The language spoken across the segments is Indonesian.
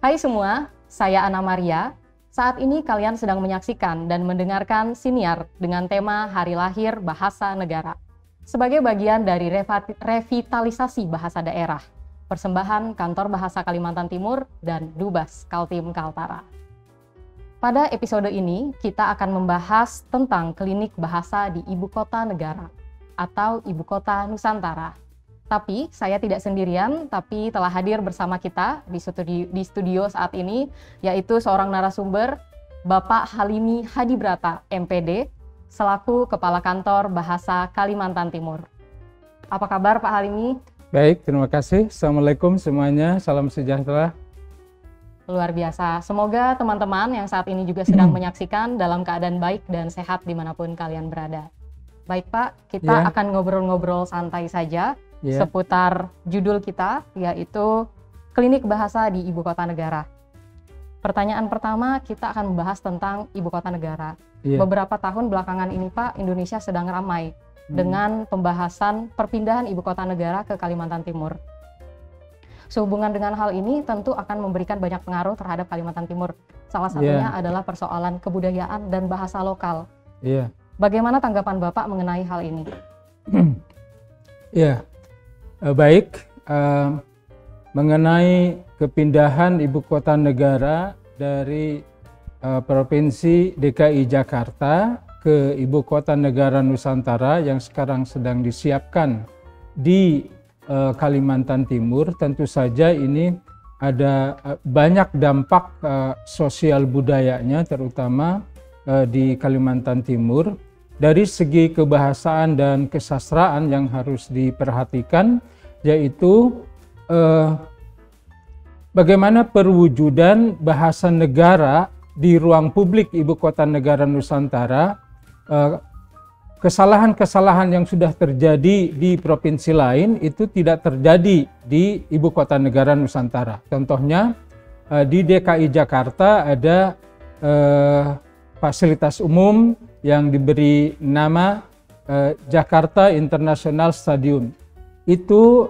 Hai semua, saya Ana Maria. Saat ini kalian sedang menyaksikan dan mendengarkan Siniar dengan tema Hari Lahir Bahasa Negara. Sebagai bagian dari revitalisasi bahasa daerah, persembahan Kantor Bahasa Kalimantan Timur dan Dubas Kaltim Kaltara. Pada episode ini, kita akan membahas tentang klinik bahasa di Ibu Kota Negara atau Ibu Kota Nusantara. Tapi saya tidak sendirian, tapi telah hadir bersama kita di studio saat ini, yaitu seorang narasumber, Bapak Halimi Hadibrata, MPD, selaku Kepala Kantor Bahasa Kalimantan Timur. Apa kabar Pak Halimi? Baik, terima kasih. Assalamualaikum semuanya, salam sejahtera. Luar biasa. Semoga teman-teman yang saat ini juga sedang menyaksikan dalam keadaan baik dan sehat dimanapun kalian berada. Baik Pak, kita akan ngobrol-ngobrol santai saja seputar judul kita, yaitu Klinik Bahasa di Ibu Kota Negara. Pertanyaan pertama, kita akan membahas tentang Ibu Kota Negara. Beberapa tahun belakangan ini Pak, Indonesia sedang ramai dengan pembahasan perpindahan Ibu Kota Negara ke Kalimantan Timur. Sehubungan dengan hal ini tentu akan memberikan banyak pengaruh terhadap Kalimantan Timur. Salah satunya adalah persoalan kebudayaan dan bahasa lokal. Bagaimana tanggapan Bapak mengenai hal ini? Baik, mengenai kepindahan Ibu Kota Negara dari Provinsi DKI Jakarta ke Ibu Kota Negara Nusantara yang sekarang sedang disiapkan di Kalimantan Timur, tentu saja ini ada banyak dampak sosial budayanya, terutama di Kalimantan Timur. Dari segi kebahasaan dan kesastraan yang harus diperhatikan, yaitu bagaimana perwujudan bahasa negara di ruang publik Ibu Kota Negara Nusantara. Kesalahan-kesalahan yang sudah terjadi di provinsi lain itu tidak terjadi di Ibu Kota Negara Nusantara. Contohnya di DKI Jakarta ada fasilitas umum yang diberi nama Jakarta International Stadium. Itu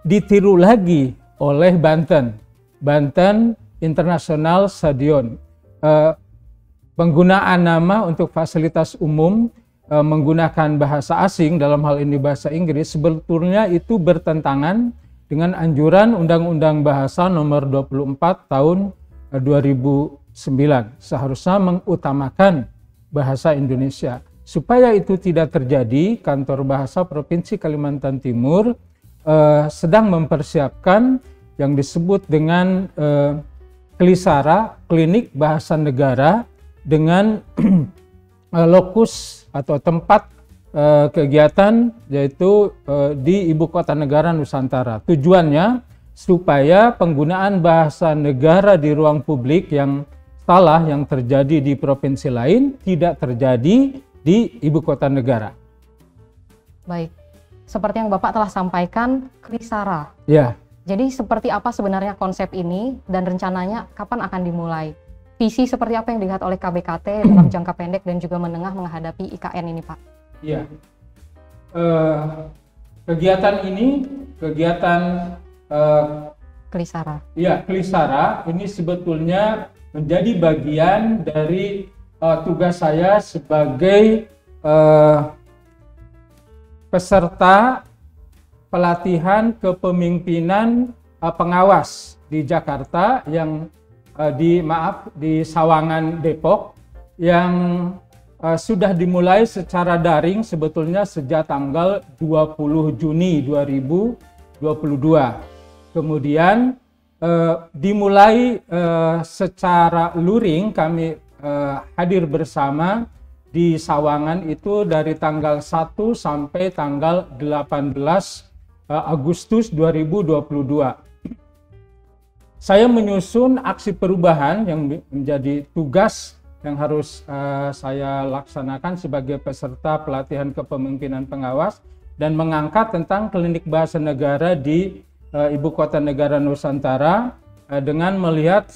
ditiru lagi oleh Banten International Stadium. Penggunaan nama untuk fasilitas umum menggunakan bahasa asing, dalam hal ini bahasa Inggris, sebetulnya itu bertentangan dengan anjuran Undang-Undang Bahasa Nomor 24 tahun 2009. Seharusnya mengutamakan bahasa Indonesia. Supaya itu tidak terjadi, Kantor Bahasa Provinsi Kalimantan Timur sedang mempersiapkan yang disebut dengan Klisara, Klinik Bahasa Negara, dengan lokus atau tempat kegiatan yaitu di Ibu Kota Negara Nusantara. Tujuannya supaya penggunaan bahasa negara di ruang publik yang salah yang terjadi di provinsi lain tidak terjadi di Ibu Kota Negara. Baik, seperti yang Bapak telah sampaikan, Klisara. Jadi seperti apa sebenarnya konsep ini dan rencananya kapan akan dimulai? Visi seperti apa yang dilihat oleh KBKT dalam jangka pendek dan juga menengah menghadapi IKN ini Pak? Kegiatan ini, Klisara. Klisara ini sebetulnya menjadi bagian dari tugas saya sebagai peserta pelatihan kepemimpinan pengawas di Jakarta yang di Sawangan, Depok, yang sudah dimulai secara daring sebetulnya sejak tanggal 20 Juni 2022. Kemudian dimulai secara luring, kami hadir bersama di Sawangan itu dari tanggal 1 sampai tanggal 18 Agustus 2022. Saya menyusun aksi perubahan yang menjadi tugas yang harus saya laksanakan sebagai peserta pelatihan kepemimpinan pengawas dan mengangkat tentang klinik bahasa negara di Ibu Kota Negara Nusantara dengan melihat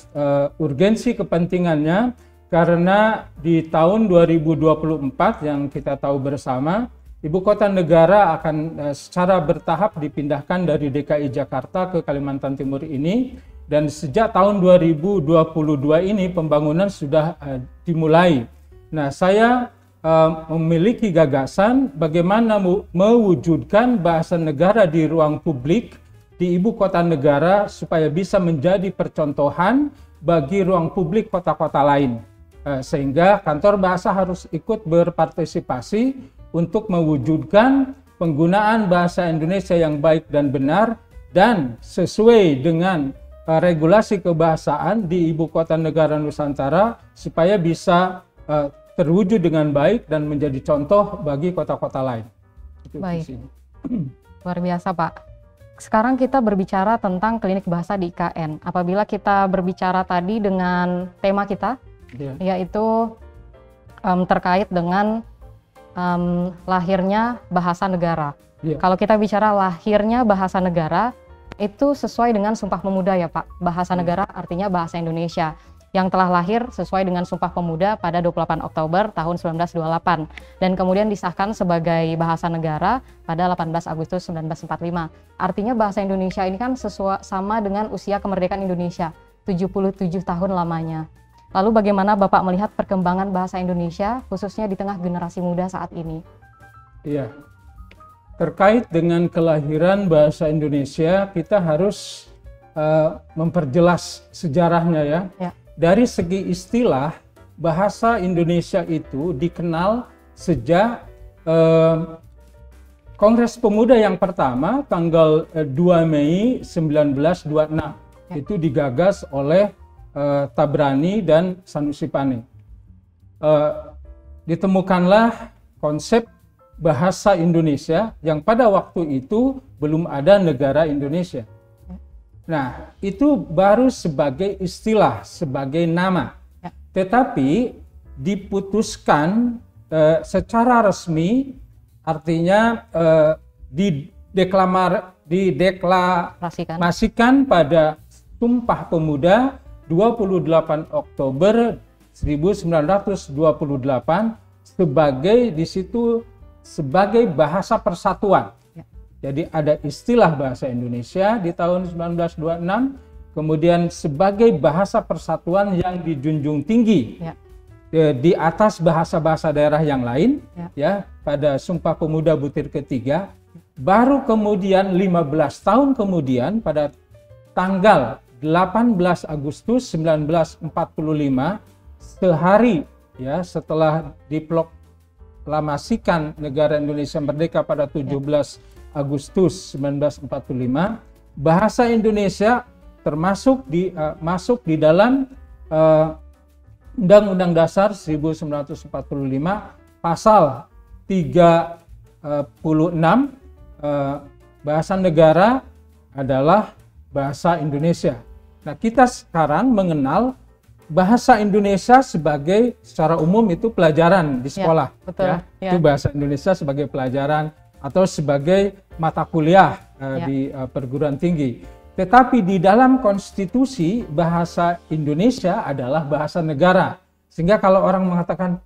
urgensi kepentingannya, karena di tahun 2024 yang kita tahu bersama, Ibu Kota Negara akan secara bertahap dipindahkan dari DKI Jakarta ke Kalimantan Timur ini, Dan sejak tahun 2022 ini pembangunan sudah dimulai. Nah, saya memiliki gagasan bagaimana mewujudkan bahasa negara di ruang publik di ibu kota negara supaya bisa menjadi percontohan bagi ruang publik kota-kota lain. Sehingga kantor bahasa harus ikut berpartisipasi untuk mewujudkan penggunaan bahasa Indonesia yang baik dan benar dan sesuai dengan regulasi kebahasaan di ibu kota negara Nusantara supaya bisa terwujud dengan baik dan menjadi contoh bagi kota-kota lain. Baik, luar biasa Pak. Sekarang kita berbicara tentang klinik bahasa di IKN. Apabila kita berbicara tadi dengan tema kita, yaitu terkait dengan lahirnya bahasa negara. Kalau kita bicara lahirnya bahasa negara, itu sesuai dengan Sumpah Pemuda ya Pak. Bahasa negara artinya bahasa Indonesia yang telah lahir sesuai dengan Sumpah Pemuda pada 28 Oktober tahun 1928 dan kemudian disahkan sebagai bahasa negara pada 18 Agustus 1945. Artinya bahasa Indonesia ini kan sama dengan usia kemerdekaan Indonesia, 77 tahun lamanya. Lalu bagaimana Bapak melihat perkembangan bahasa Indonesia khususnya di tengah generasi muda saat ini? Iya. Terkait dengan kelahiran bahasa Indonesia, kita harus memperjelas sejarahnya ya. Dari segi istilah, bahasa Indonesia itu dikenal sejak Kongres Pemuda yang pertama tanggal 2 Mei 1926. Itu digagas oleh Tabrani dan Sanusi Pane. Ditemukanlah konsep bahasa Indonesia yang pada waktu itu belum ada negara Indonesia. Nah, itu baru sebagai istilah, sebagai nama. Tetapi diputuskan secara resmi, artinya dideklarasikan pada Sumpah Pemuda 28 Oktober 1928 sebagai bahasa persatuan. Jadi ada istilah bahasa Indonesia di tahun 1926, kemudian sebagai bahasa persatuan yang dijunjung tinggi di atas bahasa-bahasa daerah yang lain, ya pada Sumpah Pemuda butir ketiga. Baru kemudian 15 tahun kemudian pada tanggal 18 Agustus 1945, sehari ya setelah diproklamasikan negara Indonesia merdeka pada 17 Agustus 1945, bahasa Indonesia masuk di dalam Undang-Undang Dasar 1945 pasal 36, bahasa negara adalah bahasa Indonesia. Nah, kita sekarang mengenal bahasa Indonesia sebagai secara umum itu pelajaran di sekolah. Itu bahasa Indonesia sebagai pelajaran atau sebagai mata kuliah di perguruan tinggi. Tetapi di dalam konstitusi bahasa Indonesia adalah bahasa negara. Sehingga kalau orang mengatakan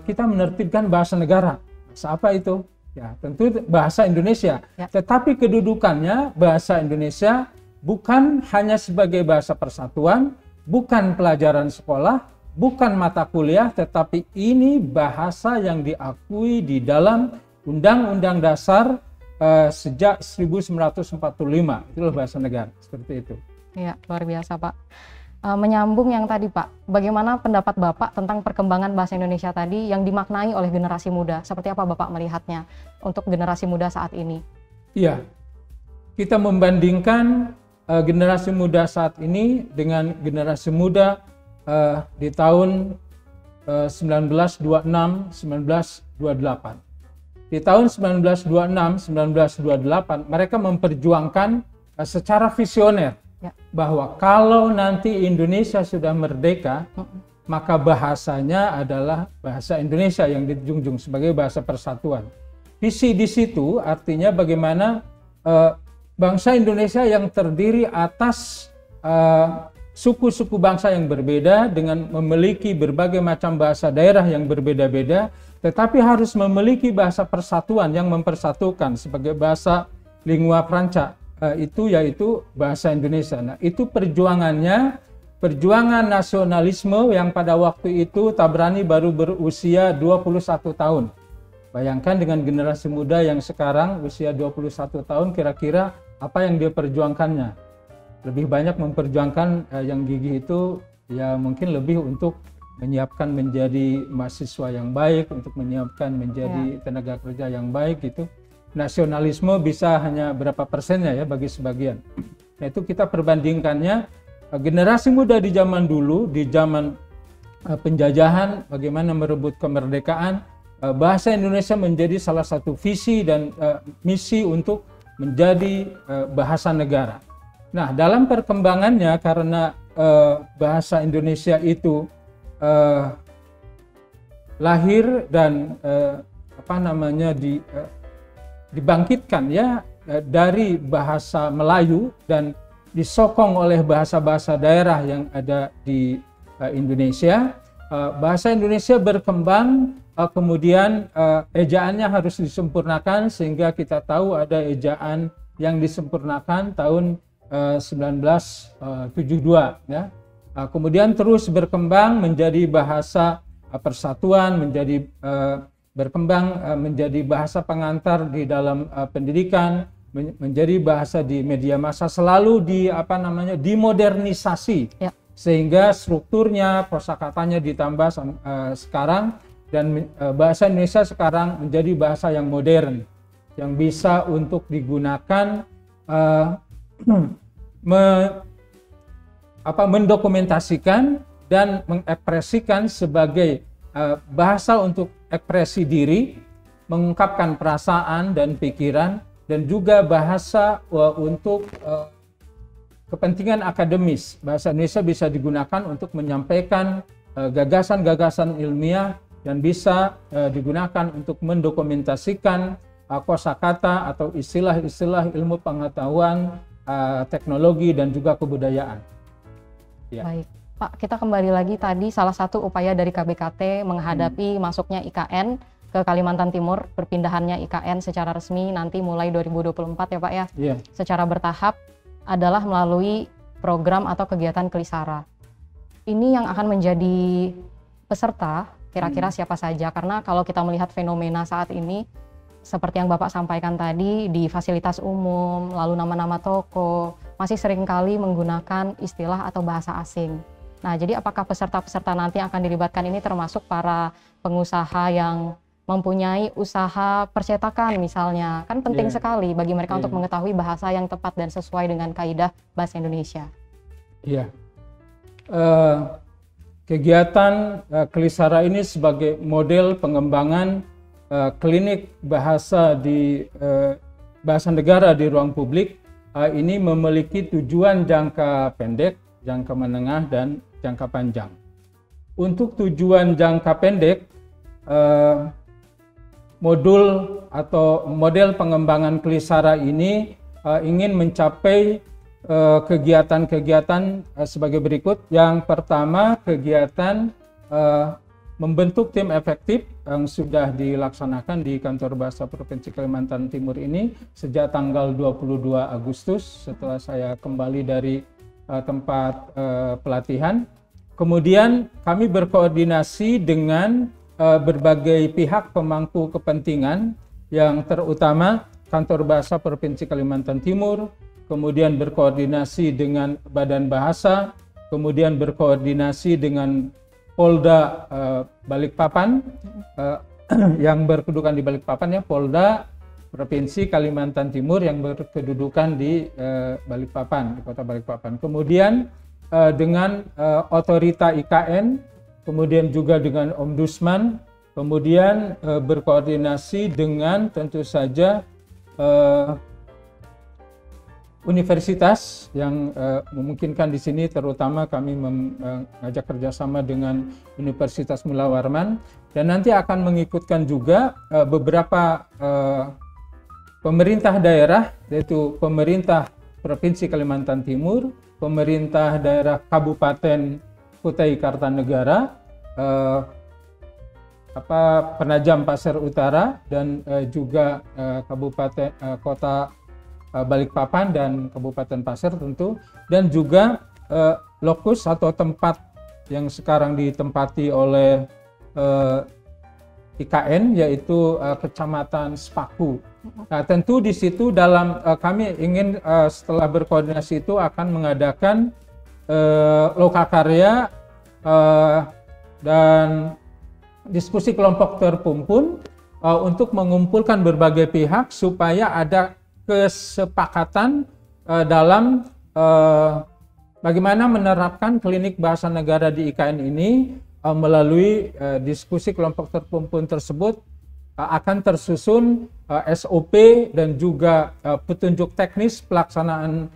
kita menertibkan bahasa negara, bahasa apa itu? Ya, tentu bahasa Indonesia. Tetapi kedudukannya bahasa Indonesia bukan hanya sebagai bahasa persatuan, bukan pelajaran sekolah, bukan mata kuliah, tetapi ini bahasa yang diakui di dalam Undang-Undang Dasar sejak 1945. Itulah bahasa negara, seperti itu. Iya, luar biasa Pak. Menyambung yang tadi Pak, bagaimana pendapat Bapak tentang perkembangan bahasa Indonesia tadi yang dimaknai oleh generasi muda? Seperti apa Bapak melihatnya untuk generasi muda saat ini? Iya, kita membandingkan generasi muda saat ini dengan generasi muda di tahun 1926, 1928. Di tahun 1926, 1928 mereka memperjuangkan secara visioner bahwa kalau nanti Indonesia sudah merdeka, maka bahasanya adalah bahasa Indonesia yang dijunjung sebagai bahasa persatuan. Visi di situ artinya bagaimana bangsa Indonesia yang terdiri atas suku-suku bangsa yang berbeda dengan memiliki berbagai macam bahasa daerah yang berbeda-beda, tetapi harus memiliki bahasa persatuan yang mempersatukan sebagai bahasa lingua franca itu yaitu bahasa Indonesia. Nah, itu perjuangan nasionalisme yang pada waktu itu Tabrani baru berusia 21 tahun. Bayangkan dengan generasi muda yang sekarang usia 21 tahun, kira-kira apa yang dia perjuangkannya. Lebih banyak memperjuangkan yang gigih itu ya mungkin lebih untuk menyiapkan menjadi mahasiswa yang baik, untuk menyiapkan menjadi tenaga kerja yang baik gitu. Nasionalisme bisa hanya berapa persennya ya bagi sebagian. Nah, itu kita perbandingkannya generasi muda di zaman dulu, di zaman penjajahan, bagaimana merebut kemerdekaan, bahasa Indonesia menjadi salah satu visi dan misi untuk menjadi bahasa negara. Nah, dalam perkembangannya karena bahasa Indonesia itu lahir dan dibangkitkan ya dari bahasa Melayu dan disokong oleh bahasa-bahasa daerah yang ada di Indonesia. Bahasa Indonesia berkembang, kemudian ejaannya harus disempurnakan sehingga kita tahu ada ejaan yang disempurnakan tahun 1972 ya. Kemudian terus berkembang menjadi bahasa persatuan, berkembang menjadi bahasa pengantar di dalam pendidikan, menjadi bahasa di media massa, selalu dimodernisasi ya. Sehingga strukturnya, kosakatanya ditambah sekarang, dan bahasa Indonesia sekarang menjadi bahasa yang modern yang bisa untuk digunakan mendokumentasikan dan mengekspresikan sebagai bahasa untuk ekspresi diri, mengungkapkan perasaan dan pikiran, dan juga bahasa untuk kepentingan akademis. Bahasa Indonesia bisa digunakan untuk menyampaikan gagasan-gagasan ilmiah dan bisa digunakan untuk mendokumentasikan kosakata atau istilah-istilah ilmu pengetahuan, teknologi, dan juga kebudayaan. Ya. Baik, Pak, kita kembali lagi tadi salah satu upaya dari KBKT menghadapi masuknya IKN ke Kalimantan Timur, perpindahannya IKN secara resmi nanti mulai 2024 ya Pak ya, secara bertahap adalah melalui program atau kegiatan Kelisara. Ini yang akan menjadi peserta kira-kira siapa saja, karena kalau kita melihat fenomena saat ini seperti yang Bapak sampaikan tadi di fasilitas umum, lalu nama-nama toko, masih seringkali menggunakan istilah atau bahasa asing. Nah, jadi apakah peserta-peserta nanti yang akan dilibatkan ini termasuk para pengusaha yang mempunyai usaha percetakan misalnya, kan penting sekali bagi mereka untuk mengetahui bahasa yang tepat dan sesuai dengan kaidah bahasa Indonesia. Kegiatan Kelisara ini sebagai model pengembangan klinik bahasa di bahasa negara di ruang publik, ini memiliki tujuan jangka pendek, jangka menengah, dan jangka panjang. Untuk tujuan jangka pendek, modul atau model pengembangan Kelisara ini ingin mencapai kegiatan-kegiatan sebagai berikut. Yang pertama, kegiatan membentuk tim efektif yang sudah dilaksanakan di Kantor Bahasa Provinsi Kalimantan Timur ini sejak tanggal 22 Agustus setelah saya kembali dari tempat pelatihan. Kemudian kami berkoordinasi dengan berbagai pihak pemangku kepentingan, yang terutama Kantor Bahasa Provinsi Kalimantan Timur, kemudian berkoordinasi dengan Badan Bahasa, kemudian berkoordinasi dengan Polda Balikpapan, yang berkedudukan di Balikpapan ya, Polda Provinsi Kalimantan Timur yang berkedudukan di Balikpapan, di Kota Balikpapan. Kemudian dengan otorita IKN, kemudian juga dengan Ombudsman, kemudian berkoordinasi dengan tentu saja universitas yang memungkinkan di sini, terutama kami mengajak kerjasama dengan Universitas Mula Warman, dan nanti akan mengikutkan juga beberapa pemerintah daerah, yaitu pemerintah Provinsi Kalimantan Timur, pemerintah daerah Kabupaten Kutai Kartanegara, Penajam Pasir Utara, dan juga Kabupaten Kota Balikpapan dan Kabupaten Pasir tentu, dan juga lokus atau tempat yang sekarang ditempati oleh IKN, yaitu Kecamatan Sepaku. Nah, tentu di situ kami ingin setelah berkoordinasi itu akan mengadakan lokakarya dan diskusi kelompok terpumpun untuk mengumpulkan berbagai pihak supaya ada kesepakatan dalam bagaimana menerapkan klinik bahasa negara di IKN ini. Melalui diskusi kelompok terpumpun tersebut akan tersusun SOP dan juga petunjuk teknis pelaksanaan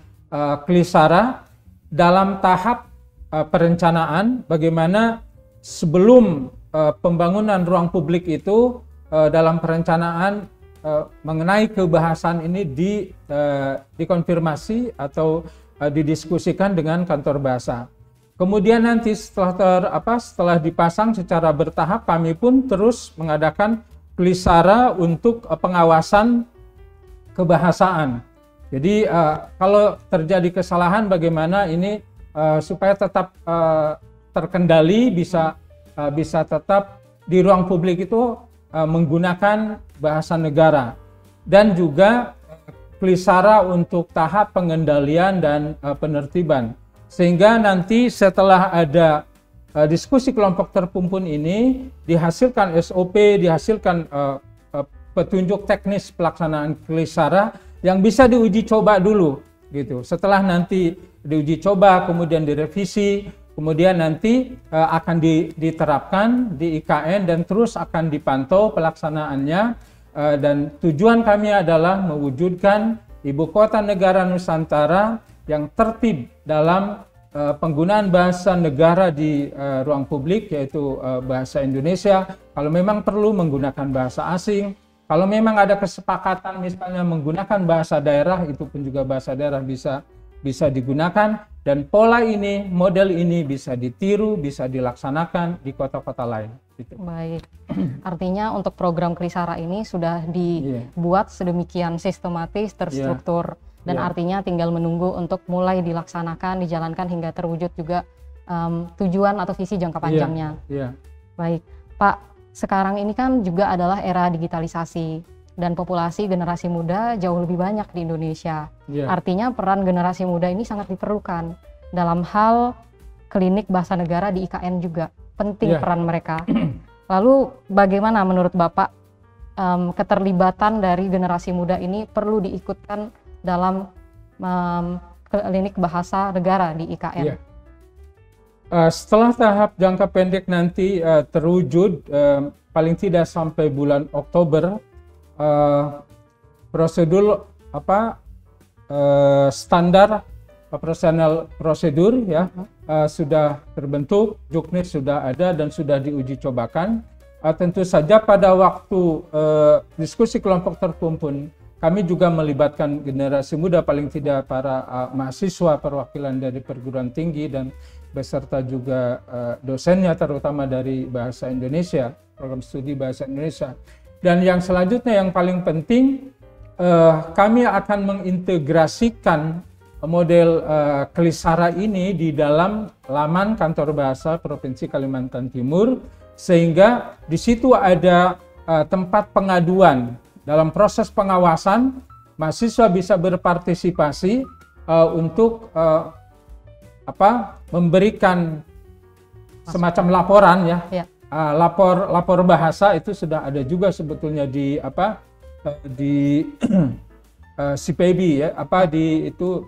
Klisara dalam tahap perencanaan, bagaimana sebelum pembangunan ruang publik itu dalam perencanaan mengenai kebahasan ini dikonfirmasi atau didiskusikan dengan kantor bahasa. Kemudian nanti setelah dipasang secara bertahap, kami pun terus mengadakan Klisara untuk pengawasan kebahasaan. Jadi kalau terjadi kesalahan, bagaimana ini supaya tetap terkendali, bisa tetap di ruang publik itu menggunakan bahasa negara, dan juga Klisara untuk tahap pengendalian dan penertiban. Sehingga nanti setelah ada diskusi kelompok terpumpun ini, dihasilkan SOP, dihasilkan petunjuk teknis pelaksanaan Klisara yang bisa diuji coba dulu, gitu. Setelah nanti diuji coba, kemudian direvisi, kemudian nanti akan diterapkan di IKN dan terus akan dipantau pelaksanaannya. Dan tujuan kami adalah mewujudkan Ibu Kota Negara Nusantara yang tertib dalam penggunaan bahasa negara di ruang publik, yaitu bahasa Indonesia. Kalau memang perlu menggunakan bahasa asing, kalau memang ada kesepakatan misalnya menggunakan bahasa daerah, itu pun juga bahasa daerah bisa digunakan, dan pola ini, model ini bisa ditiru, bisa dilaksanakan di kota-kota lain. Gitu. Baik, artinya untuk program Klisara ini sudah dibuat sedemikian sistematis, terstruktur, dan artinya tinggal menunggu untuk mulai dilaksanakan, dijalankan hingga terwujud juga tujuan atau visi jangka panjangnya. Baik, Pak, sekarang ini kan juga adalah era digitalisasi dan populasi generasi muda jauh lebih banyak di Indonesia. Artinya peran generasi muda ini sangat diperlukan dalam hal klinik bahasa negara di IKN juga. Penting peran mereka. Lalu bagaimana menurut Bapak keterlibatan dari generasi muda ini perlu diikutkan dalam klinik bahasa negara di IKN? Setelah tahap jangka pendek nanti terwujud paling tidak sampai bulan Oktober, prosedur standar operasional prosedur sudah terbentuk, juknis sudah ada dan sudah diuji cobakan. Tentu saja pada waktu diskusi kelompok terpumpun, kami juga melibatkan generasi muda, paling tidak para mahasiswa perwakilan dari perguruan tinggi dan beserta juga dosennya, terutama dari bahasa Indonesia, program studi bahasa Indonesia. Dan yang selanjutnya yang paling penting, kami akan mengintegrasikan model Klisara ini di dalam laman kantor bahasa Provinsi Kalimantan Timur, sehingga di situ ada tempat pengaduan. Dalam proses pengawasan, mahasiswa bisa berpartisipasi untuk memberikan semacam laporan lapor bahasa. Itu sudah ada juga sebetulnya di CPB itu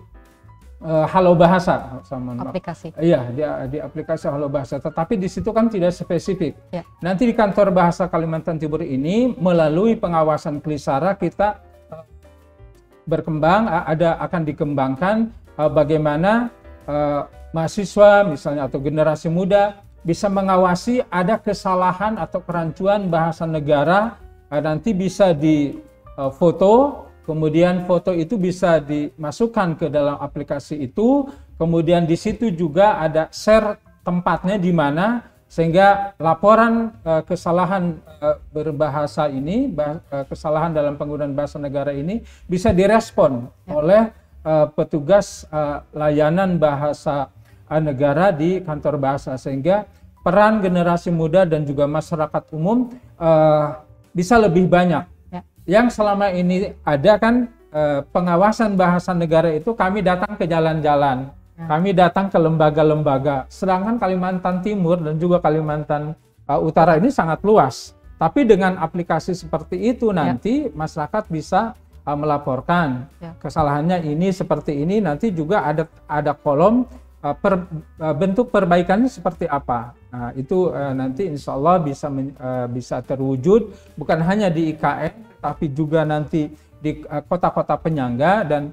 Halo Bahasa sama aplikasi. Iya, di aplikasi Halo Bahasa. Tetapi di situ kan tidak spesifik. Nanti di kantor bahasa Kalimantan Timur ini melalui pengawasan Klisara kita akan dikembangkan bagaimana mahasiswa misalnya atau generasi muda bisa mengawasi ada kesalahan atau kerancuan bahasa negara, nanti bisa difoto. Kemudian foto itu bisa dimasukkan ke dalam aplikasi itu. Kemudian di situ juga ada share tempatnya di mana sehingga laporan kesalahan berbahasa ini, kesalahan dalam penggunaan bahasa negara ini bisa direspon oleh petugas layanan bahasa negara di kantor bahasa, sehingga peran generasi muda dan juga masyarakat umum bisa lebih banyak. Yang selama ini ada kan pengawasan bahasa negara itu kami datang ke jalan-jalan, kami datang ke lembaga-lembaga, sedangkan Kalimantan Timur dan juga Kalimantan Utara ini sangat luas. Tapi dengan aplikasi seperti itu nanti masyarakat bisa melaporkan kesalahannya ini seperti ini, nanti juga ada kolom bentuk perbaikannya seperti apa. Nah, itu nanti insya Allah bisa terwujud bukan hanya di IKN, tapi juga nanti di kota-kota penyangga dan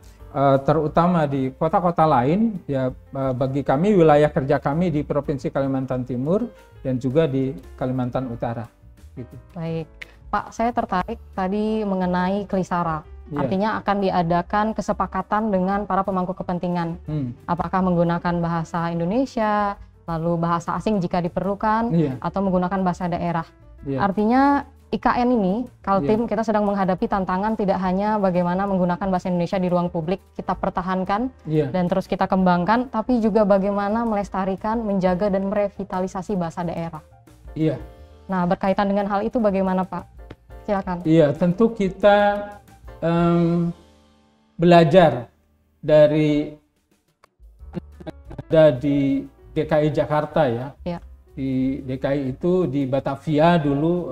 terutama di kota-kota lain. Ya, bagi kami wilayah kerja kami di Provinsi Kalimantan Timur dan juga di Kalimantan Utara. Gitu. Baik, Pak, saya tertarik tadi mengenai Klisara. Artinya akan diadakan kesepakatan dengan para pemangku kepentingan. Apakah menggunakan bahasa Indonesia, lalu bahasa asing jika diperlukan, atau menggunakan bahasa daerah. Artinya IKN ini, Kaltim, kita sedang menghadapi tantangan tidak hanya bagaimana menggunakan bahasa Indonesia di ruang publik, kita pertahankan dan terus kita kembangkan, tapi juga bagaimana melestarikan, menjaga, dan merevitalisasi bahasa daerah. Nah, berkaitan dengan hal itu bagaimana, Pak? Silakan. Iya, tentu kita belajar dari ada di DKI Jakarta ya. Di DKI itu di Batavia dulu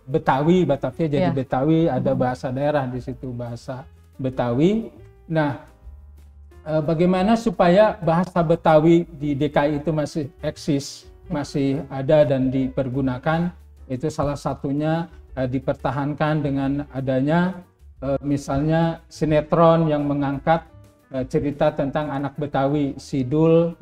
Batavia jadi Betawi, ada bahasa daerah di situ, bahasa Betawi. Nah, bagaimana supaya bahasa Betawi di DKI itu masih eksis, masih ada dan dipergunakan, itu salah satunya dipertahankan dengan adanya misalnya sinetron yang mengangkat cerita tentang anak Betawi, Sidul,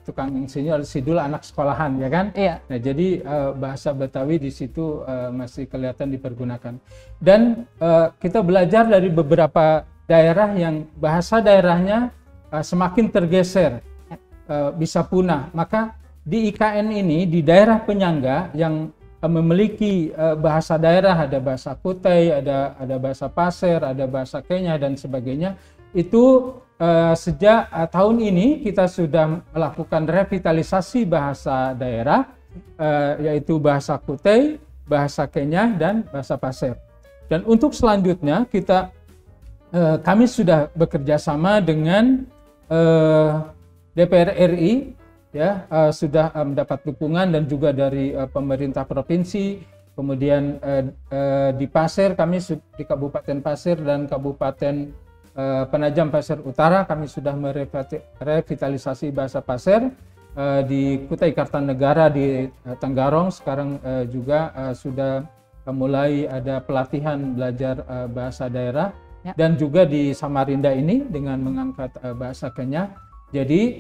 tukang insinyur, Sidul anak sekolahan, ya kan? Nah, jadi bahasa Betawi di situ masih kelihatan dipergunakan. Dan kita belajar dari beberapa daerah yang bahasa daerahnya semakin tergeser, bisa punah. Maka di IKN ini, di daerah penyangga yang memiliki bahasa daerah, ada bahasa Kutai, ada bahasa Pasir, ada bahasa Kenya dan sebagainya. Itu sejak tahun ini kita sudah melakukan revitalisasi bahasa daerah, yaitu bahasa Kutai, bahasa Kenya dan bahasa Pasir. Dan untuk selanjutnya kami sudah bekerja sama dengan DPR RI. Ya, sudah mendapat dukungan dan juga dari pemerintah provinsi, kemudian di Pasir, kami di Kabupaten Pasir dan Kabupaten Penajam Pasir Utara, kami sudah merevitalisasi bahasa Pasir. Di Kutai Kartanegara di Tenggarong sekarang juga sudah mulai ada pelatihan belajar bahasa daerah, dan juga di Samarinda ini dengan mengangkat bahasa Kenya. Jadi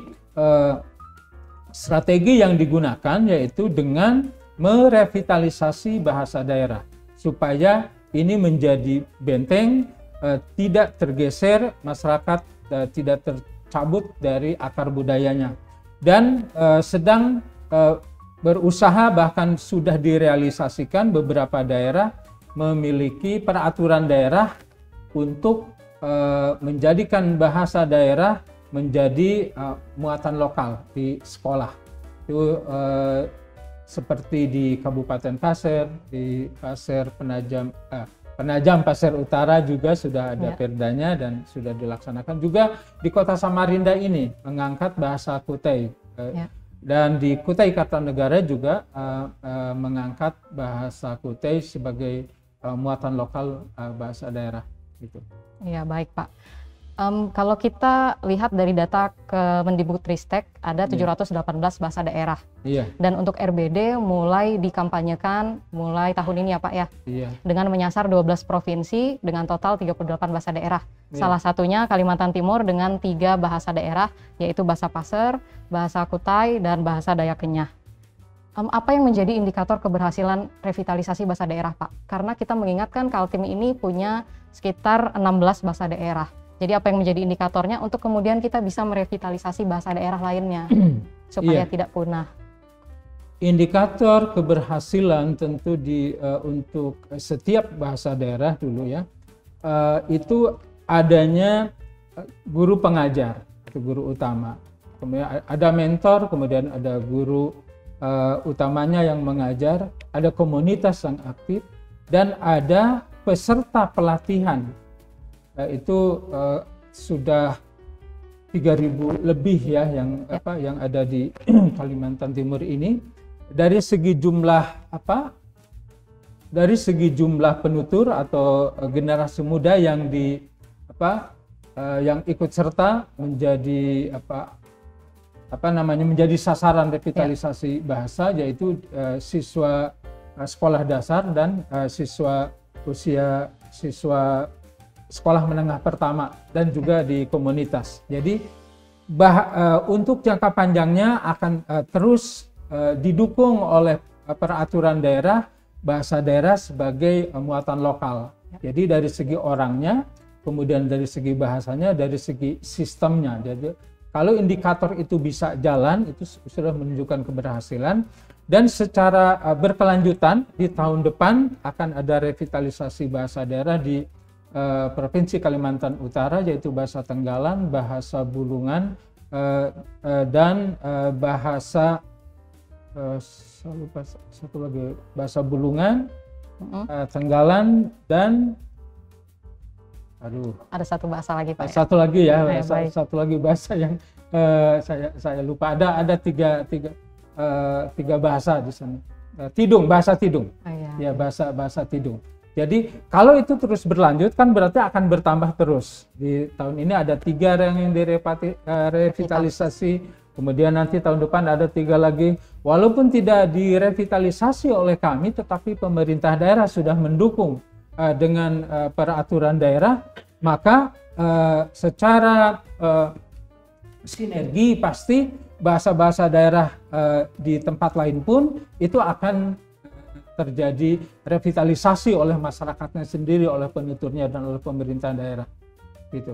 strategi yang digunakan yaitu dengan merevitalisasi bahasa daerah supaya ini menjadi benteng, tidak tergeser, masyarakat tidak tercabut dari akar budayanya, dan sedang berusaha, bahkan sudah direalisasikan beberapa daerah memiliki peraturan daerah untuk menjadikan bahasa daerah menjadi muatan lokal di sekolah. Itu seperti di Kabupaten Pasir, di Pasir Penajam Pasir Utara juga sudah ada perdanya dan sudah dilaksanakan. Juga di Kota Samarinda ini mengangkat bahasa Kutai. Dan di Kutai Kartanegara juga mengangkat bahasa Kutai sebagai muatan lokal bahasa daerah. Gitu. Iya, baik Pak. Kalau kita lihat dari data Kemendikbudristek ada 718 bahasa daerah. Dan untuk RBD mulai dikampanyekan mulai tahun ini ya Pak ya. Dengan menyasar 12 provinsi dengan total 38 bahasa daerah. Salah satunya Kalimantan Timur dengan 3 bahasa daerah, yaitu bahasa Pasir, bahasa Kutai, dan bahasa Dayak Kenyah. Apa yang menjadi indikator keberhasilan revitalisasi bahasa daerah Pak? Karena kita mengingatkan Kaltim ini punya sekitar 16 bahasa daerah. Jadi apa yang menjadi indikatornya untuk kemudian kita bisa merevitalisasi bahasa daerah lainnya supaya tidak punah? indikator keberhasilan tentu untuk setiap bahasa daerah dulu ya, itu adanya guru pengajar, itu guru utama. Kemudian ada mentor, kemudian ada guru utamanya yang mengajar, ada komunitas yang aktif, dan ada peserta pelatihan. Itu sudah 3.000 lebih ya yang ada di Kalimantan Timur ini. Dari segi jumlah penutur atau generasi muda yang yang ikut serta menjadi menjadi sasaran revitalisasi bahasa, yaitu siswa sekolah dasar dan siswa sekolah menengah pertama dan juga di komunitas. Jadi untuk jangka panjangnya akan terus didukung oleh peraturan daerah, bahasa daerah sebagai muatan lokal. Jadi dari segi orangnya, kemudian dari segi bahasanya, dari segi sistemnya. Jadi kalau indikator itu bisa jalan, itu sudah menunjukkan keberhasilan. Dan secara berkelanjutan di tahun depan akan ada revitalisasi bahasa daerah di Provinsi Kalimantan Utara, yaitu bahasa Tenggalan, bahasa Bulungan, dan bahasa satu lagi, bahasa Bulungan, Tenggalan, dan ada satu bahasa lagi Pak. Satu lagi ya, satu lagi bahasa yang saya lupa. Ada tiga bahasa di sana. Bahasa Tidung. Ya, bahasa Tidung. Jadi kalau itu terus berlanjut kan berarti akan bertambah terus. Di tahun ini ada 3 yang direvitalisasi, kemudian nanti tahun depan ada 3 lagi. Walaupun tidak direvitalisasi oleh kami, tetapi pemerintah daerah sudah mendukung dengan peraturan daerah, maka secara sinergi pasti bahasa-bahasa daerah di tempat lain pun itu akan terjadi revitalisasi oleh masyarakatnya sendiri, oleh penuturnya, dan oleh pemerintah daerah. Gitu.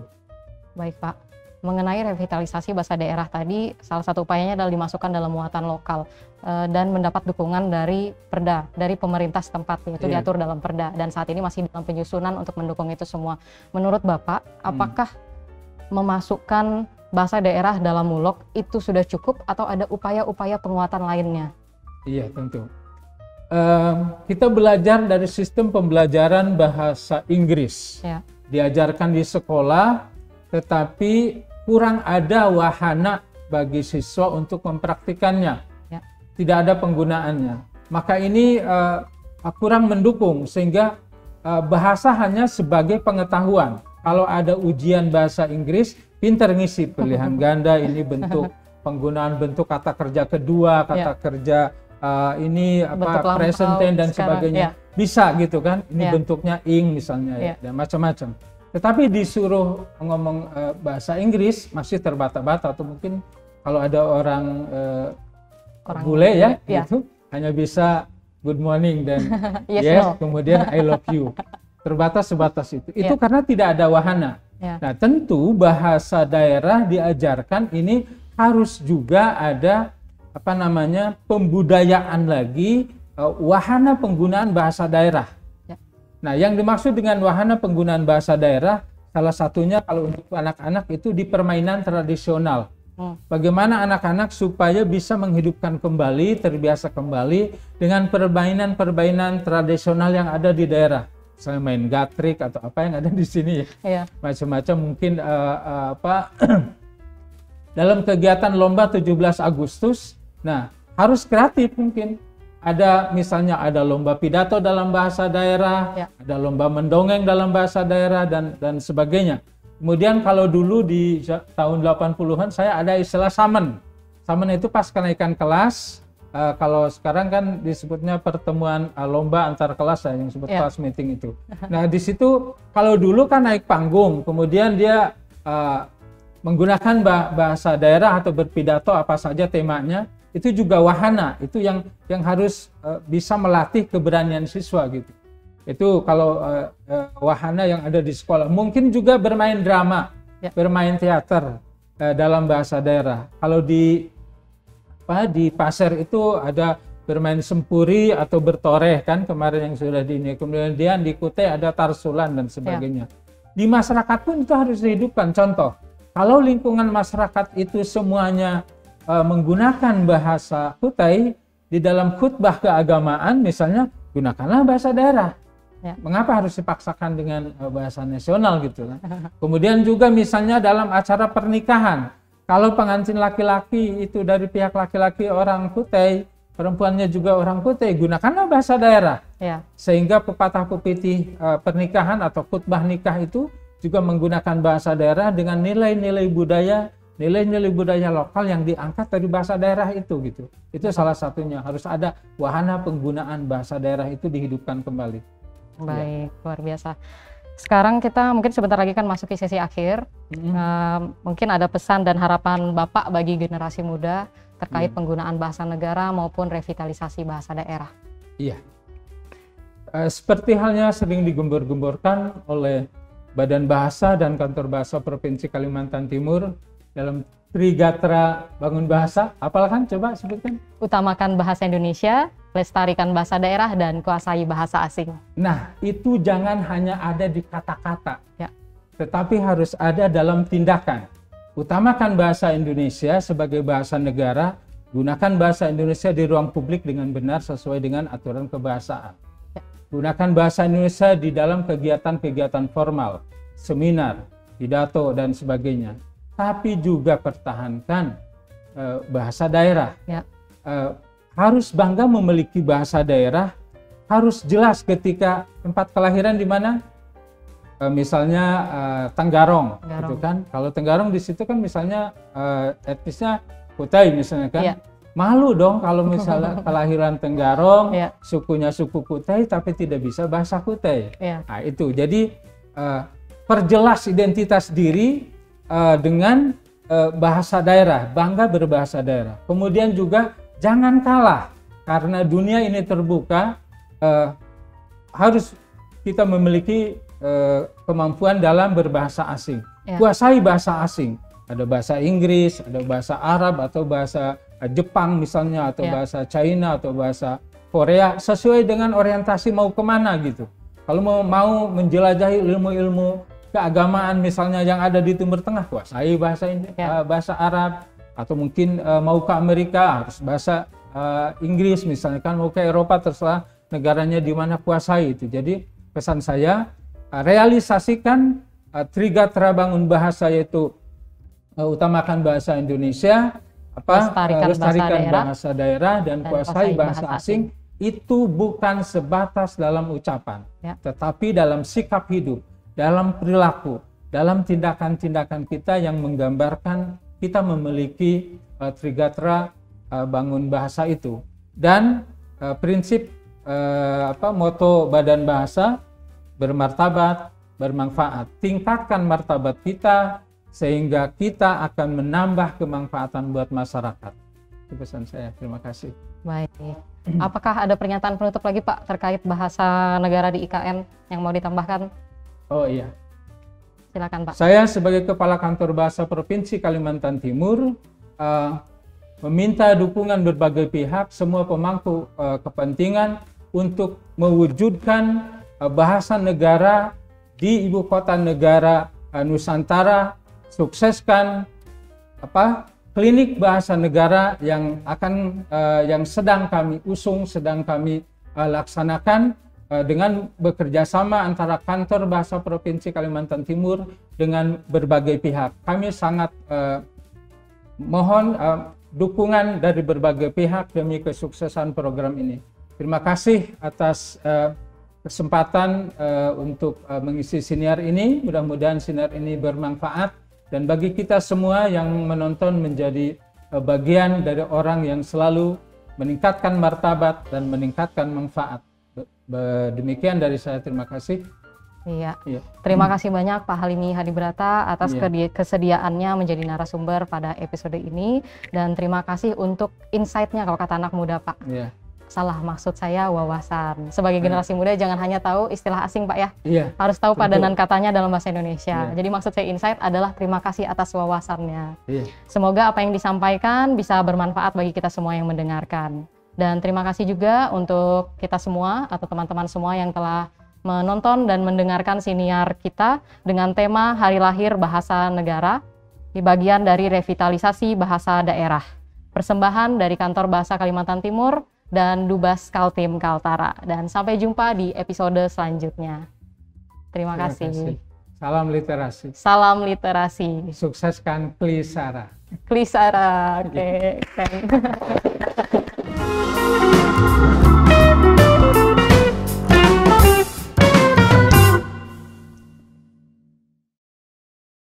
Baik Pak, mengenai revitalisasi bahasa daerah tadi, salah satu upayanya adalah dimasukkan dalam muatan lokal dan mendapat dukungan dari Perda, dari pemerintah setempat, yaitu diatur dalam Perda, dan saat ini masih dalam penyusunan untuk mendukung itu semua. Menurut Bapak, apakah memasukkan bahasa daerah dalam Mulok itu sudah cukup atau ada upaya-upaya penguatan lainnya? Iya, tentu. Kita belajar dari sistem pembelajaran bahasa Inggris. Diajarkan di sekolah, tetapi kurang ada wahana bagi siswa untuk mempraktikannya. Tidak ada penggunaannya. Maka ini kurang mendukung, sehingga bahasa hanya sebagai pengetahuan. Kalau ada ujian bahasa Inggris, pinter ngisi pilihan ganda, ini bentuk penggunaan bentuk kata kerja kedua, kata kerja present tense dan sebagainya, bisa gitu kan, ini bentuknya ing misalnya, dan macam-macam. Tetapi disuruh ngomong bahasa Inggris masih terbata-bata, atau mungkin kalau ada orang bule gitu, hanya bisa good morning dan yes, kemudian I love you, terbatas sebatas itu. Itu karena tidak ada wahana. Nah, tentu bahasa daerah diajarkan ini harus juga ada pembudayaan lagi, wahana penggunaan bahasa daerah. Nah, yang dimaksud dengan wahana penggunaan bahasa daerah, salah satunya kalau untuk anak-anak itu di permainan tradisional. Bagaimana anak-anak supaya bisa menghidupkan kembali, terbiasa kembali dengan permainan-permainan tradisional yang ada di daerah. Misalnya main gatrik atau apa yang ada di sini ya. Macam-macam mungkin dalam kegiatan lomba 17 Agustus. Nah, harus kreatif mungkin. Ada misalnya ada lomba pidato dalam bahasa daerah, ada lomba mendongeng dalam bahasa daerah dan sebagainya. Kemudian kalau dulu di tahun 80-an saya ada istilah samen. Samen itu pas kenaikan kelas. Kalau sekarang kan disebutnya pertemuan lomba antar kelas yang disebut class meeting itu. Nah, di situ kalau dulu kan naik panggung, kemudian dia menggunakan bahasa daerah atau berpidato apa saja temanya. Itu juga wahana, itu yang harus bisa melatih keberanian siswa gitu. Itu kalau wahana yang ada di sekolah. Mungkin juga bermain drama, bermain teater dalam bahasa daerah. Kalau di Pasir itu ada bermain sempuri atau bertoreh kan kemarin yang sudah di ini. Kemudian di Kutai ada tarsulan dan sebagainya. Di masyarakat pun itu harus dihidupkan. Contoh, kalau lingkungan masyarakat itu semuanya menggunakan bahasa Kutai, di dalam khutbah keagamaan misalnya gunakanlah bahasa daerah. Mengapa harus dipaksakan dengan bahasa nasional gitu kan? Kemudian juga misalnya dalam acara pernikahan, kalau pengantin laki-laki itu dari pihak laki-laki orang Kutai, perempuannya juga orang Kutai, gunakanlah bahasa daerah. Sehingga pepatah pepatih pernikahan atau khutbah nikah itu juga menggunakan bahasa daerah dengan nilai-nilai budaya lokal yang diangkat dari bahasa daerah itu gitu. Itu salah satunya, harus ada wahana penggunaan bahasa daerah itu dihidupkan kembali. Baik, luar biasa. Sekarang kita mungkin sebentar lagi kan masuk ke sesi akhir. Mungkin ada pesan dan harapan Bapak bagi generasi muda terkait penggunaan bahasa negara maupun revitalisasi bahasa daerah. Iya. Seperti halnya sering digembor-gemborkan oleh Badan Bahasa dan Kantor Bahasa Provinsi Kalimantan Timur dalam Trigatra Bangun Bahasa, apalah kan? Coba sebutkan. Utamakan bahasa Indonesia, lestarikan bahasa daerah, dan kuasai bahasa asing. Nah, itu jangan hanya ada di kata-kata, tetapi harus ada dalam tindakan. Utamakan bahasa Indonesia sebagai bahasa negara, gunakan bahasa Indonesia di ruang publik dengan benar sesuai dengan aturan kebahasaan. Gunakan bahasa Indonesia di dalam kegiatan-kegiatan formal, seminar, pidato, dan sebagainya. Tapi juga pertahankan bahasa daerah. Harus bangga memiliki bahasa daerah, harus jelas ketika tempat kelahiran di mana. Misalnya Tenggarong, gitu kan. Kalau Tenggarong di situ kan misalnya etnisnya Kutai misalnya kan. Malu dong kalau misalnya kelahiran Tenggarong, sukunya suku Kutai tapi tidak bisa bahasa Kutai. Nah, itu. Jadi perjelas identitas diri dengan bahasa daerah, bangga berbahasa daerah. Kemudian juga jangan kalah, karena dunia ini terbuka, harus kita memiliki kemampuan dalam berbahasa asing. Kuasai bahasa asing. Ada bahasa Inggris, ada bahasa Arab, atau bahasa Jepang misalnya, atau bahasa China, atau bahasa Korea, sesuai dengan orientasi mau kemana gitu. Kalau mau menjelajahi ilmu-ilmu keagamaan misalnya yang ada di Timur Tengah, kuasai bahasa Arab, atau mungkin mau ke Amerika harus bahasa Inggris misalnya kan, mau ke Eropa terserah negaranya di mana, kuasai itu. Jadi pesan saya, realisasikan Trigatra Bangun Bahasa, yaitu utamakan bahasa Indonesia, lestarikan bahasa daerah, dan kuasai bahasa asing. Itu bukan sebatas dalam ucapan, tetapi dalam sikap hidup, dalam perilaku, dalam tindakan-tindakan kita yang menggambarkan kita memiliki Trigatra Bangun Bahasa itu. Dan prinsip moto Badan Bahasa, bermartabat, bermanfaat. Tingkatkan martabat kita sehingga kita akan menambah kemanfaatan buat masyarakat. Itu pesan saya. Terima kasih. Baik. Apakah ada pernyataan penutup lagi Pak terkait bahasa negara di IKN yang mau ditambahkan? Oh iya. Silakan Pak. Saya sebagai Kepala Kantor Bahasa Provinsi Kalimantan Timur meminta dukungan berbagai pihak, semua pemangku kepentingan untuk mewujudkan bahasa negara di ibu kota negara Nusantara. Sukseskan klinik bahasa negara yang sedang kami usung, sedang kami laksanakan dengan bekerja sama antara Kantor Bahasa Provinsi Kalimantan Timur dengan berbagai pihak. Kami sangat mohon dukungan dari berbagai pihak demi kesuksesan program ini. Terima kasih atas kesempatan untuk mengisi siniar ini. Mudah-mudahan siniar ini bermanfaat, dan bagi kita semua yang menonton menjadi bagian dari orang yang selalu meningkatkan martabat dan meningkatkan manfaat. Demikian dari saya, terima kasih. Iya. Terima kasih banyak Pak Halimi Hadibrata atas kesediaannya menjadi narasumber pada episode ini, dan terima kasih untuk insight-nya, kalau kata anak muda Pak. Salah, maksud saya wawasan. Sebagai generasi muda jangan hanya tahu istilah asing Pak ya. Harus tahu padanan katanya dalam bahasa Indonesia. Jadi maksud saya insight adalah terima kasih atas wawasannya. Semoga apa yang disampaikan bisa bermanfaat bagi kita semua yang mendengarkan. Dan terima kasih juga untuk kita semua atau teman-teman semua yang telah menonton dan mendengarkan siniar kita dengan tema Hari Lahir Bahasa Negara di bagian dari revitalisasi bahasa daerah. Persembahan dari Kantor Bahasa Kalimantan Timur dan Dubas Kaltim Kaltara. Dan sampai jumpa di episode selanjutnya. Terima kasih. Salam literasi. Salam literasi. Sukseskan Klisara. Klisara. Oke.